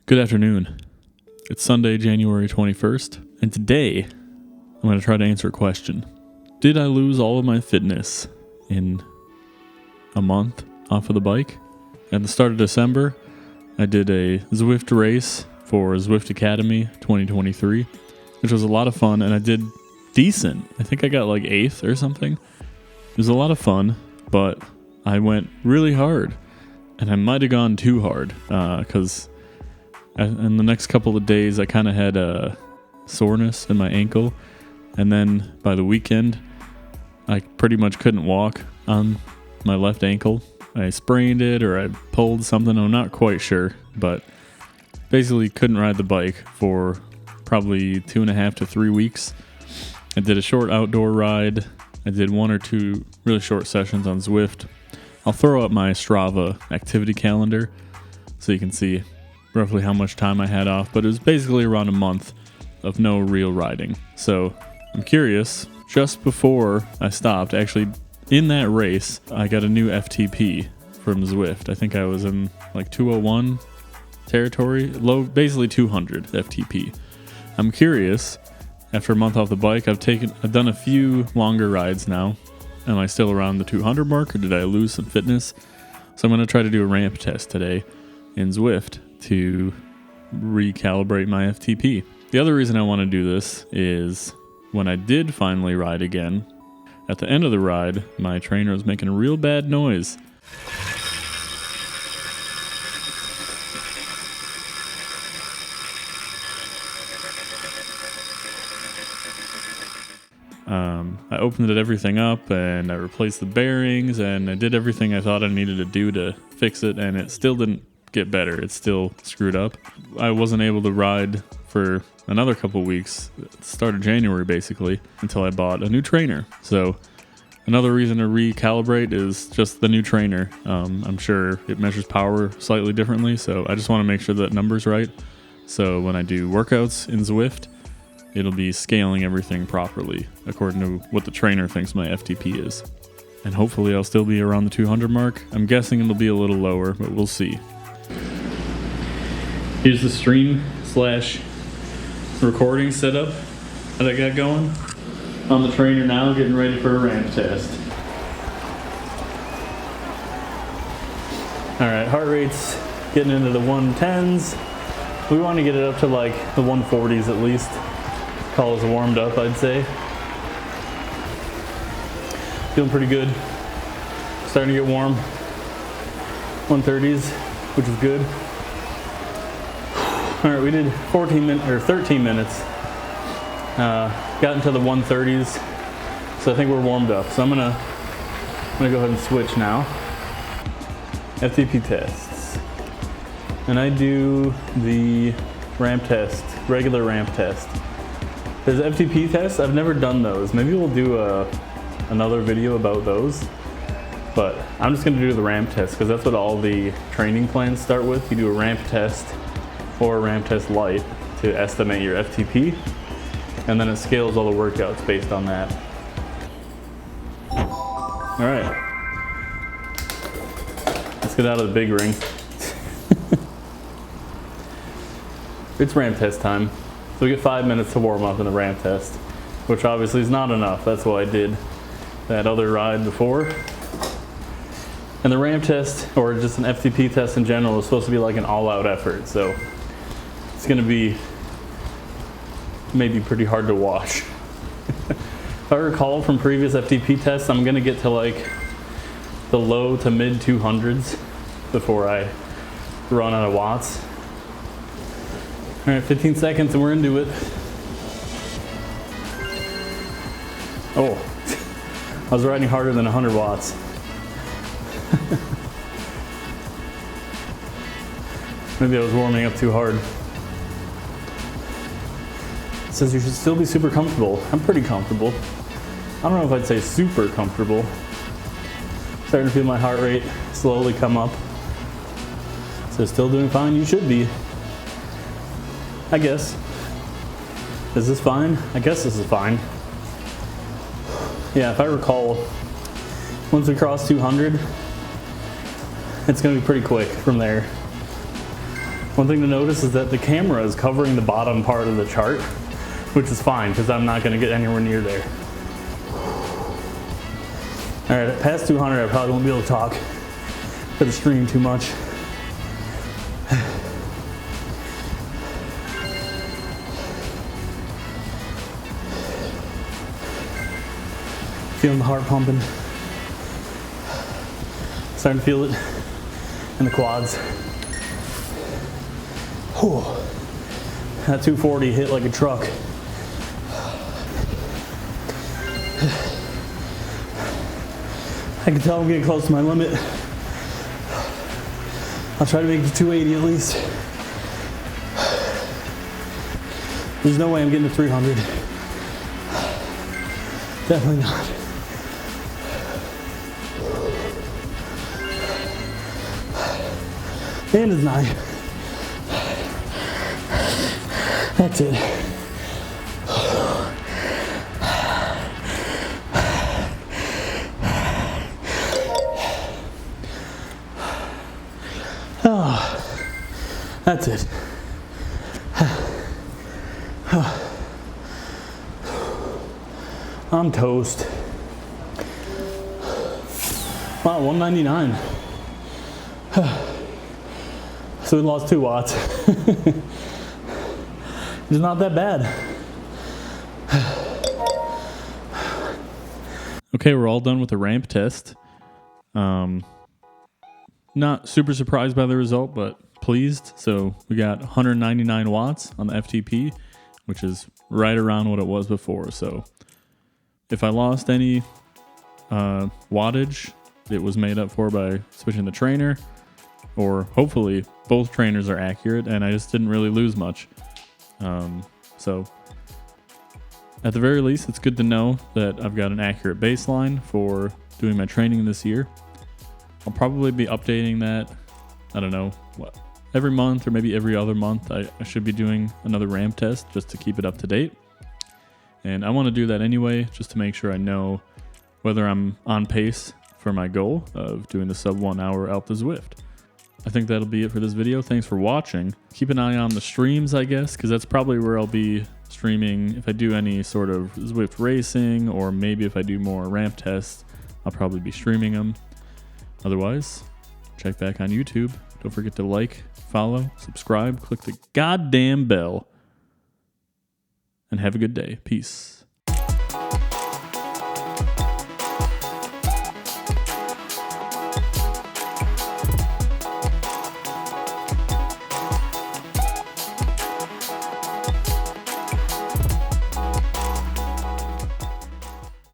Good afternoon. It's Sunday, January 21st, and today I'm going to try to answer a question. Did I lose all of my fitness in a month off of the bike? At the start of December, I did a Zwift race for Zwift Academy 2023, which was a lot of fun, and I did decent. I think I got like 8th or something. It was a lot of fun, but I went really hard, and I might have gone too hard because in the next couple of days I kind of had a soreness in my ankle, and then by the weekend I pretty much couldn't walk on my left ankle. I sprained it or I pulled something, I'm not quite sure, but basically couldn't ride the bike for probably 2.5 to 3 weeks. I did a short outdoor ride. I did 1 or 2 really short sessions on Zwift. I'll throw up my Strava activity calendar so you can see roughly how much time I had off, but it was basically around a month of no real riding. So I'm curious, just before I stopped, actually in that race, I got a new FTP from Zwift. I think I was in like 201 territory, low, basically 200 FTP. I'm curious, after a month off the bike, I've done a few longer rides now. Am I still around the 200 mark, or did I lose some fitness? So I'm going to try to do a ramp test today in Zwift to recalibrate my FTP. The other reason I want to do this is when I did finally ride again, at the end of the ride, my trainer was making a real bad noise. I opened everything up and I replaced the bearings and I did everything I thought I needed to do to fix it, and it still didn't get better. It's still screwed up. I wasn't able to ride for another couple weeks, start of January basically, until I bought a new trainer. So another reason to recalibrate is just the new trainer. I'm sure it measures power slightly differently, so I just want to make sure that number's right. So when I do workouts in Zwift, it'll be scaling everything properly according to what the trainer thinks my FTP is. And hopefully I'll still be around the 200 mark. I'm guessing it'll be a little lower, but we'll see. Here's the stream/recording setup that I got going. On the trainer now, getting ready for a ramp test. Alright, heart rate's getting into the 110s. We want to get it up to like the 140s at least. Call us warmed up, I'd say. Feeling pretty good. Starting to get warm. 130s, which is good. All right, we did 13 minutes. Got into the 130s, so I think we're warmed up. So I'm gonna go ahead and switch now. FTP tests, and I do the ramp test, regular ramp test. There's FTP tests. I've never done those. Maybe we'll do another video about those. But I'm just gonna do the ramp test because that's what all the training plans start with. You do a ramp test or a ramp test light to estimate your FTP, and then it scales all the workouts based on that. All right, let's get out of the big ring. It's ramp test time. So we get 5 minutes to warm up in the ramp test, which obviously is not enough. That's why I did that other ride before. And the ramp test, or just an FTP test in general, is supposed to be like an all-out effort. So it's gonna be maybe pretty hard to watch. If I recall from previous FTP tests, I'm gonna get to like the low to mid 200s before I run out of watts. All right, 15 seconds and we're into it. Oh, I was riding harder than 100 watts. Maybe I was warming up too hard. It says you should still be super comfortable. I'm pretty comfortable. I don't know if I'd say super comfortable. Starting to feel my heart rate slowly come up. It says still doing fine. You should be, I guess. Is this fine? I guess this is fine. Yeah, if I recall, once we cross 200, it's gonna be pretty quick from there. One thing to notice is that the camera is covering the bottom part of the chart, which is fine because I'm not going to get anywhere near there. All right, past 200, I probably won't be able to talk for the stream too much. Feeling the heart pumping. Starting to feel it in the quads. Whew. That 240 hit like a truck. I can tell I'm getting close to my limit. I'll try to make it to 280 at least. There's no way I'm getting to 300. Definitely not. And it's 9. That's it. Oh, that's it. I'm toast. Wow, 199. So we lost 2 watts. It's not that bad. Okay, we're all done with the ramp test. Not super surprised by the result, but pleased. So we got 199 watts on the FTP, which is right around what it was before. So if I lost any wattage, it was made up for by switching the trainer, or hopefully both trainers are accurate and I just didn't really lose much. So at the very least, it's good to know that I've got an accurate baseline for doing my training this year. I'll probably be updating that, I don't know, every month or maybe every other month. I should be doing another ramp test just to keep it up to date. And I want to do that anyway, just to make sure I know whether I'm on pace for my goal of doing the sub 1 hour Alpha Zwift. I think that'll be it for this video. Thanks for watching. Keep an eye on the streams, I guess, because that's probably where I'll be streaming. If I do any sort of Zwift racing, or maybe if I do more ramp tests, I'll probably be streaming them. Otherwise, check back on YouTube. Don't forget to like, follow, subscribe, click the goddamn bell, and have a good day. Peace.